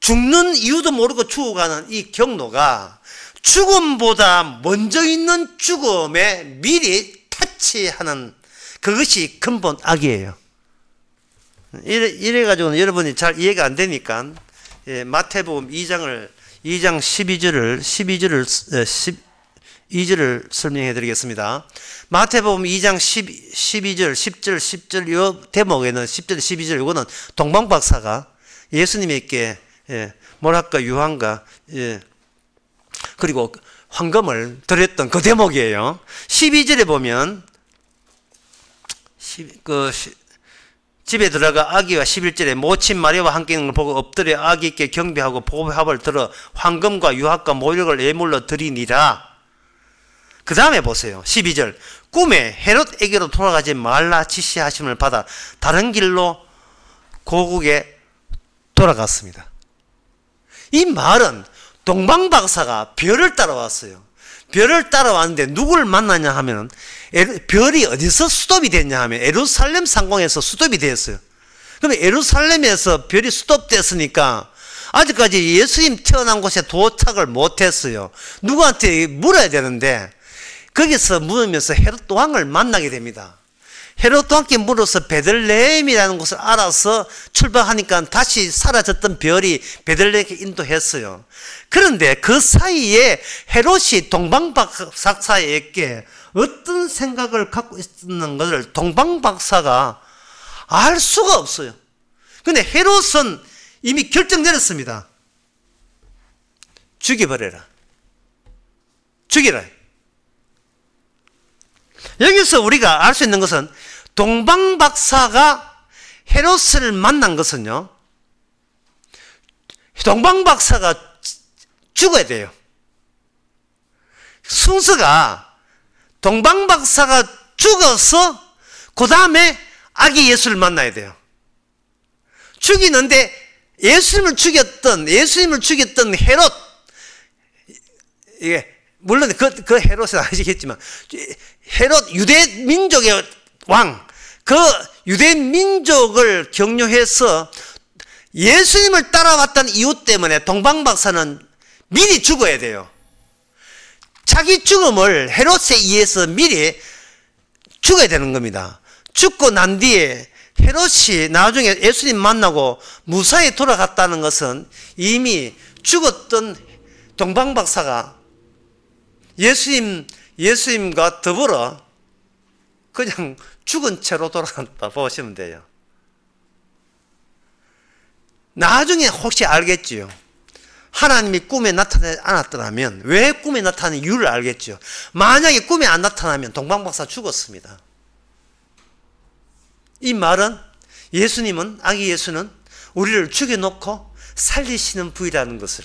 죽는 이유도 모르고 죽어가는 이 경로가 죽음보다 먼저 있는 죽음에 미리 타치하는 그것이 근본 악이에요. 이래가지고는 여러분이 잘 이해가 안 되니까 마태복음 2장 12절을 설명해 드리겠습니다. 마태복음 2장 12절, 10절, 10절 이 대목에는 10절, 12절 이거는 동방박사가 예수님에게 뭐랄까 유황과 그리고 황금을 드렸던 그 대목이에요. 12절에 보면 집에 들어가 아기와 11절에 모친 마리아와 함께 있는 걸 보고 엎드려 아기께 경배하고 보합을 들어 황금과 유학과 모력을 예물로 드리니라. 그 다음에 보세요. 12절 꿈에 헤롯에게로 돌아가지 말라 지시하심을 받아 다른 길로 고국에 돌아갔습니다. 이 말은 동방박사가 별을 따라왔어요. 별을 따라왔는데 누구를 만나냐 하면 별이 어디서 수톱이 됐냐 하면 예루살렘 상공에서 수톱이 되었어요. 그럼 예루살렘에서 별이 수톱됐으니까 아직까지 예수님 태어난 곳에 도착을 못했어요. 누구한테 물어야 되는데 거기서 물으면서 헤롯 왕을 만나게 됩니다. 헤롯 왕께 물어서 베들레헴이라는 곳을 알아서 출발하니까 다시 사라졌던 별이 베들레헴에 인도했어요. 그런데 그 사이에 헤롯이 동방박사에게 어떤 생각을 갖고 있었는 것을 동방박사가 알 수가 없어요. 근데 헤롯은 이미 결정 내렸습니다. 죽여버려라. 죽이라. 여기서 우리가 알 수 있는 것은 동방박사가 헤롯을 만난 것은요, 동방박사가 죽어야 돼요. 순서가 동방박사가 죽어서 그 다음에 아기 예수를 만나야 돼요. 죽이는데 예수님을 죽였던 헤롯, 이게 물론 그 헤롯은 아시겠지만 헤롯 유대 민족의 왕, 그 유대 민족을 경유해서 예수님을 따라왔던 이유 때문에 동방박사는 미리 죽어야 돼요. 자기 죽음을 헤롯에 의해서 미리 죽어야 되는 겁니다. 죽고 난 뒤에 헤롯이 나중에 예수님 만나고 무사히 돌아갔다는 것은 이미 죽었던 동방박사가 예수님과 더불어 그냥 죽은 채로 돌아간다 보시면 돼요. 나중에 혹시 알겠지요. 하나님이 꿈에 나타나지 않았더라면, 왜 꿈에 나타나는 이유를 알겠죠. 만약에 꿈에 안 나타나면 동방박사 죽었습니다. 이 말은 예수님은, 아기 예수는 우리를 죽여놓고 살리시는 분이라는 것을,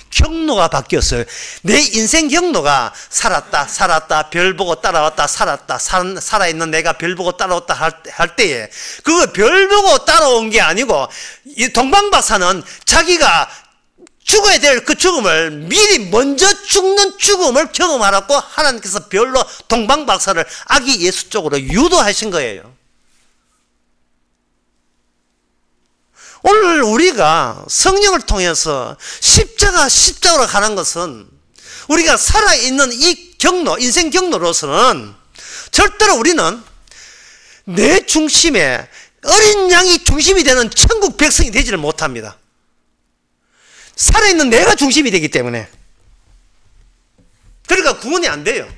경로가 바뀌었어요. 내 인생 경로가 살았다, 별 보고 따라왔다, 살았다, 살아있는 내가 별 보고 따라왔다 할 때에, 그거 별 보고 따라온 게 아니고, 이 동방박사는 자기가 죽어야 될 그 죽음을 미리 먼저 죽는 죽음을 경험하라고 하나님께서 별로 동방박사를 아기 예수 쪽으로 유도하신 거예요. 오늘 우리가 성령을 통해서 십자가로 가는 것은 우리가 살아있는 이 경로, 인생 경로로서는 절대로 우리는 내 중심에 어린 양이 중심이 되는 천국 백성이 되지를 못합니다. 살아있는 내가 중심이 되기 때문에. 그러니까 구원이 안 돼요.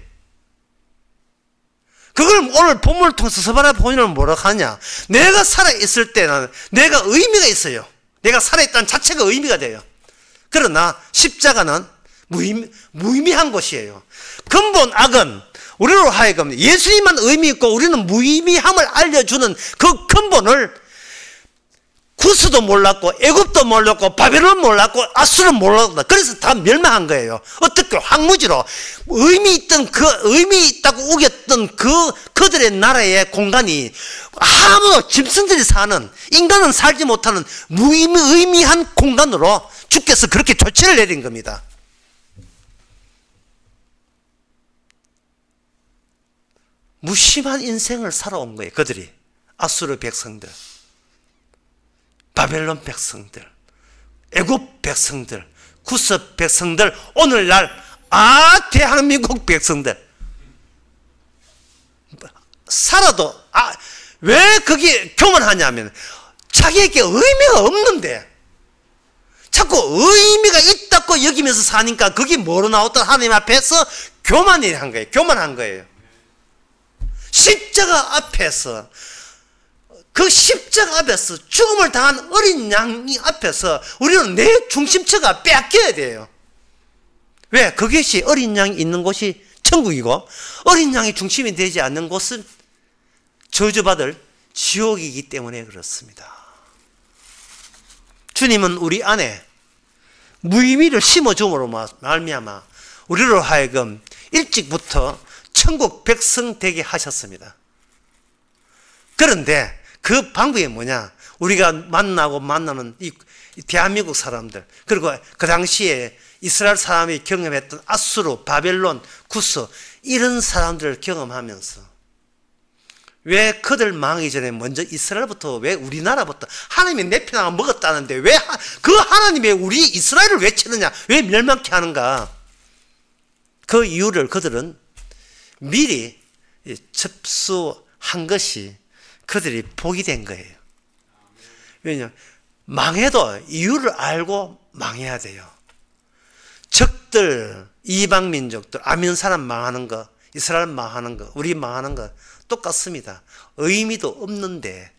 그걸 오늘 본문을 통해서 서바나 본인은 뭐라고 하냐. 내가 살아있을 때는 내가 의미가 있어요. 내가 살아있다는 자체가 의미가 돼요. 그러나 십자가는 무의미한 것이에요. 근본 악은 우리로 하여금 예수님만 의미 있고 우리는 무의미함을 알려주는 그 근본을 구스도 몰랐고 애굽도 몰랐고 바벨론 몰랐고 아수르는 몰랐다. 그래서 다 멸망한 거예요. 어떻게 황무지로 의미 있다고 우겼던 그들의 나라의 공간이 아무도 짐승들이 사는, 인간은 살지 못하는 무의미한 공간으로 주께서 그렇게 조치를 내린 겁니다. 무심한 인생을 살아온 거예요. 그들이 아수르 백성들, 바벨론 백성들, 애굽 백성들, 구스 백성들, 오늘날 대한민국 백성들 살아도 왜 그게 교만하냐면 자기에게 의미가 없는데 자꾸 의미가 있다고 여기면서 사니까 그게 뭐로 나왔다? 하나님 앞에서 교만한 거예요. 교만한 거예요. 십자가 앞에서, 그 십자가 앞에서 죽음을 당한 어린 양이 앞에서 우리는 내 중심처가 빼앗겨야 돼요. 왜? 그것이 어린 양이 있는 곳이 천국이고, 어린 양이 중심이 되지 않는 곳은 저주받을 지옥이기 때문에 그렇습니다. 주님은 우리 안에 무의미를 심어줌으로 말미암아 우리로 하여금 일찍부터 천국 백성 되게 하셨습니다. 그런데 그 방법이 뭐냐? 우리가 만나는 이 대한민국 사람들, 그리고 그 당시에 이스라엘 사람이 경험했던 아수르, 바벨론, 구스, 이런 사람들을 경험하면서 왜 그들 망하기 전에 먼저 이스라엘부터, 왜 우리나라부터, 하나님이 내 편을 먹었다는데 왜 그 하나님의 우리 이스라엘을 왜 치느냐, 왜 멸망케 하는가? 그 이유를 그들은 미리 접수한 것이 그들이 복이 된 거예요. 왜냐하면 망해도 이유를 알고 망해야 돼요. 적들, 이방 민족들, 아민 사람 망하는 거, 이스라엘 망하는 거, 우리 망하는 거 똑같습니다. 의미도 없는데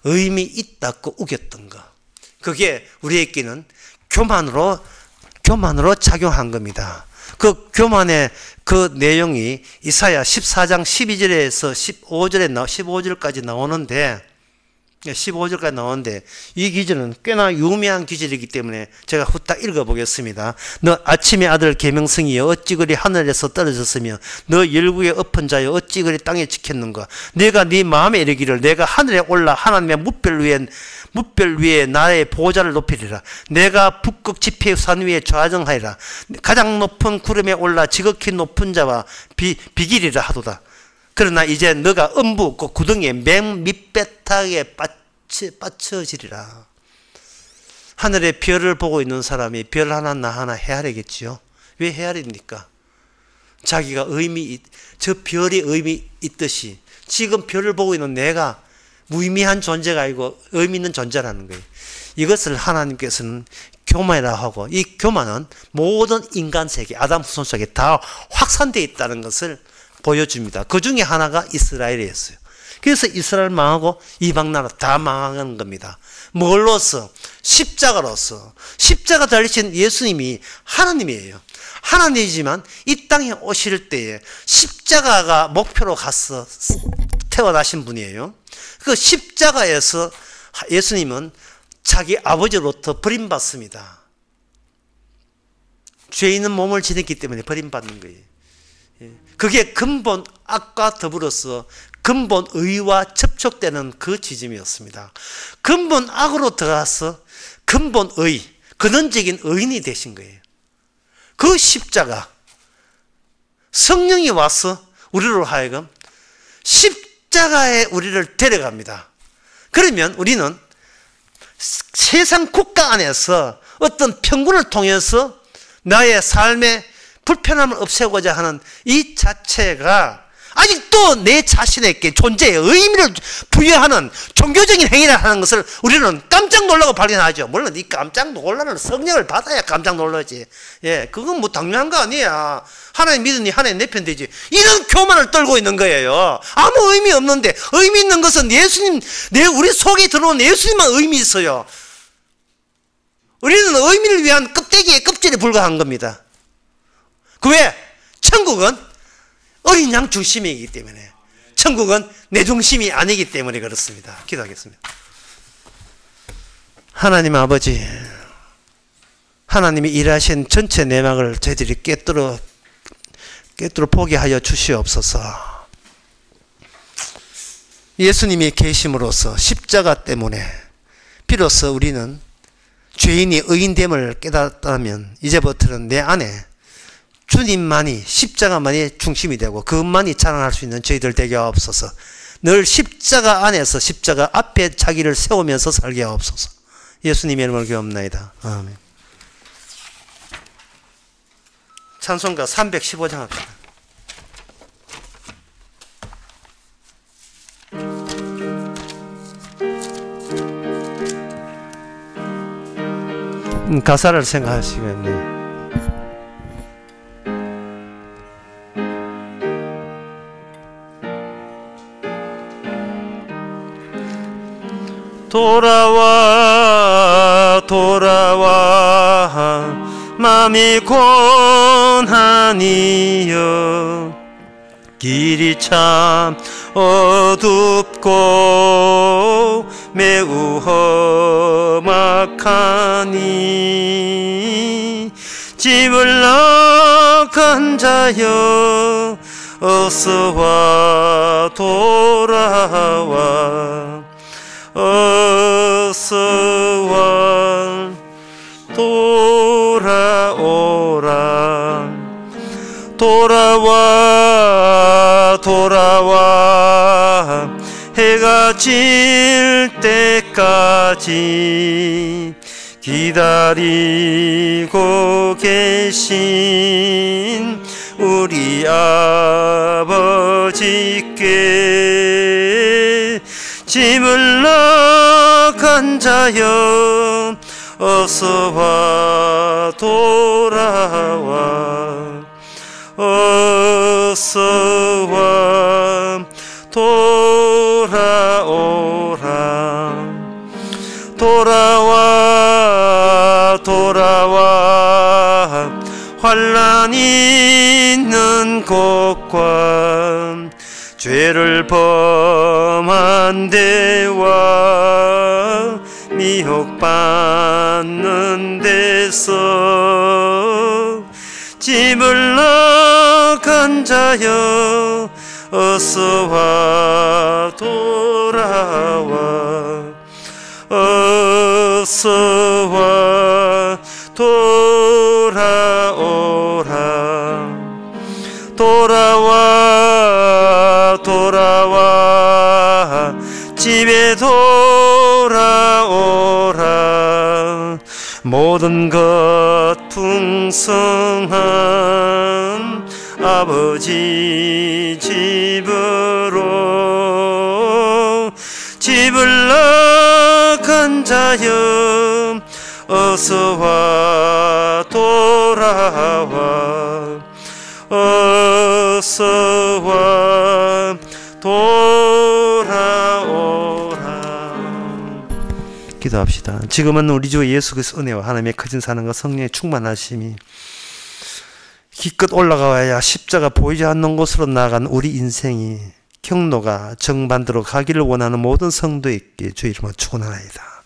의미 있다고 우겼던 거, 그게 우리에게는 교만으로 작용한 겁니다. 그 교만의 그 내용이 이사야 14장 12절에서 15절까지 나오는데, 15절까지 나오는데, 이 기절은 꽤나 유명한 기절이기 때문에 제가 후딱 읽어보겠습니다. 너 아침의 아들 계명성이여 어찌 그리 하늘에서 떨어졌으며 너 열국의 엎은 자여 어찌 그리 땅에 지켰는가? 내가 네 마음에 이르기를 내가 하늘에 올라 하나님의 뭇별 위에 나의 보호자를 높이리라. 내가 북극 지폐 산 위에 좌정하리라. 가장 높은 구름에 올라 지극히 높은 자와 비기리라 하도다. 그러나 이제 너가 음부 그 구덩이에 맨 밑배탁에 빠쳐지리라. 하늘의 별을 보고 있는 사람이 별 하나 나 하나 헤아리겠지요. 왜 헤아립니까? 자기가 저 별이 의미 있듯이 지금 별을 보고 있는 내가 무의미한 존재가 아니고 의미 있는 존재라는 거예요. 이것을 하나님께서는 교만이라 하고, 이 교만은 모든 인간 세계, 아담 후손 속에 다 확산되어 있다는 것을 보여줍니다. 그 중에 하나가 이스라엘이었어요. 그래서 이스라엘 망하고 이방 나라 다 망하는 겁니다. 뭘로써? 십자가로서. 십자가 달리신 예수님이 하나님이에요. 하나님이지만 이 땅에 오실 때에 십자가가 목표로 가서 태어나신 분이에요. 그 십자가에서 예수님은 자기 아버지로부터 버림받습니다. 죄 있는 몸을 지녔기 때문에 버림받는 거예요. 그게 근본 악과 더불어서 근본 의와 접촉되는 그 지점이었습니다. 근본 악으로 들어가서 근본 의, 근원적인 의인이 되신 거예요. 그 십자가, 성령이 와서 우리로 하여금 십자가에 우리를 데려갑니다. 그러면 우리는 세상 국가 안에서 어떤 평군을 통해서 나의 삶의 불편함을 없애고자 하는 이 자체가 아직도 내 자신에게 존재의 의미를 부여하는 종교적인 행위를 하는 것을 우리는 깜짝 놀라고 발견하죠. 물론 이 깜짝 놀라는 성령을 받아야 깜짝 놀라지. 그건 뭐 당연한 거 아니야. 하나님 믿으니 하나님 내 편 되지. 이런 교만을 떨고 있는 거예요. 아무 의미 없는데, 의미 있는 것은 예수님, 우리 속에 들어온 예수님만 의미 있어요. 우리는 의미를 위한 껍데기에 껍질에 불과한 겁니다. 그 왜? 천국은 어린 양 중심이기 때문에, 천국은 내 중심이 아니기 때문에 그렇습니다. 기도하겠습니다. 하나님 아버지, 하나님이 일하신 전체 내막을 저희들이 꿰뚫어 보게 하여 주시옵소서. 예수님이 계심으로써 십자가 때문에 비로소 우리는 죄인이 의인됨을 깨닫다면 이제부터는 내 안에 주님만이, 십자가만이 중심이 되고 그것만이 자랑할 수 있는 저희들 되게 하옵소서. 늘 십자가 안에서 십자가 앞에 자기를 세우면서 살게 하옵소서. 예수님의 이름으로 기도합나이다. 아멘. 찬송가 315장 합시다. 가사를 생각하시겠네요. 돌아와 돌아와 맘이 고난이여 길이 참 어둡고 매우 험악하니 집을 나간 자여 어서와 돌아와 어서와 돌아오라 돌아와 돌아와 해가 질 때까지 기다리고 계신 우리 아버지께 짐을 나간 자여 어서와 돌아와 어서와 돌아오라 돌아와 돌아와 환난 있는 곳과 죄를 범한 데와 미혹받는 데서 짐을 나간 자여 어서와 돌아와 어서와 돌아오라 돌아와 돌아와 집에 돌아오라 모든 것 풍성한 아버지 집으로 집을 나간 자여 어서와 돌아와 어서와 돌아오라. 기도합시다. 지금은 우리 주 예수 그리스도의 은혜와 하나님의 크신 사랑과 성령의 충만하심이 기껏 올라가야 십자가 보이지 않는 곳으로 나아간 우리 인생이 경로가 정반대로 가기를 원하는 모든 성도에게 주 이름으로 축원하나이다.